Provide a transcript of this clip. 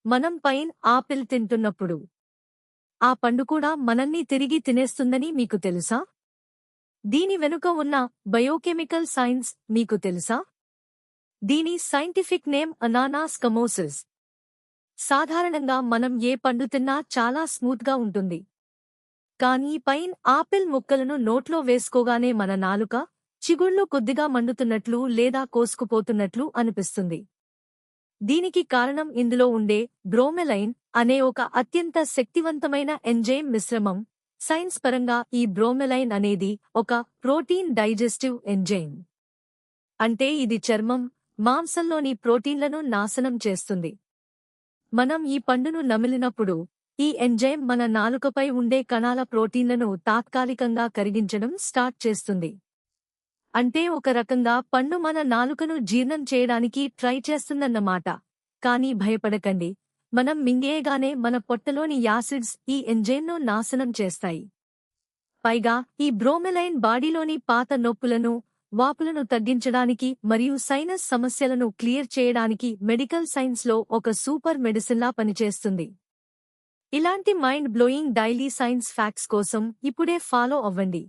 మనం pine apple తింటున్నప్పుడు ఆ పండు కూడా మనల్ని తిరిగి తినేస్తుందని మీకు తెలుసా? దీని వెనుక ఉన్న బయోకెమికల్ సైన్స్ మీకు తెలుసా? దీని సైంటిఫిక్ నేమ్ అనానాస్ కమోసిస్. సాధారణంగా మనం ఏ పండు తిన్నా చాలా స్మూత్గా ఉంటుంది. కానీ పైన్ ఆపిల్ ముక్కలను నోట్లో వేసుకోగానే మన నాలుక, చిగుళ్ళు కొద్దిగా మండుతున్నట్లు లేదా కోసుకుపోతున్నట్లు అనిపిస్తుంది. దీనికి కారణం ఇందులో ఉండే బ్రోమెలైన్ అనే ఒక అత్యంత శక్తివంతమైన ఎంజైమ్ మిశ్రమం. సైన్స్ పరంగా ఈ బ్రోమెలైన్ అనేది ఒక ప్రోటీన్ డైజెస్టివ్ ఎంజైమ్. అంటే ఇది చర్మం, మాంసంలోని ప్రోటీన్లను నాశనం చేస్తుంది. మనం ఈ పండును నమిలినప్పుడు ఈ ఎంజైమ్ మన నాలుకపై ఉండే కణాల ప్రోటీన్లను తాత్కాలికంగా కరిగించడం స్టార్ట్ చేస్తుంది. అంటే ఒక రకంగా పండు మన నాలుకను జీర్ణం చేయడానికి ట్రై చేస్తుందన్నమాట. కానీ భయపడకండి, మనం మింగేయగానే మన పొట్టలోని యాసిడ్స్ ఈ ఎంజైమ్ను నాశనం చేస్తాయి. పైగా ఈ బ్రోమెలైన్ బాడీలోని పాత నొప్పులను, వాపులను తగ్గించడానికి మరియు సైనస్ సమస్యలను క్లియర్ చేయడానికి మెడికల్ సైన్స్లో ఒక సూపర్ మెడిసిన్లా పనిచేస్తుంది. ఇలాంటి mind blowing daily science facts కోసం ఇప్పుడే ఫాలో అవ్వండి.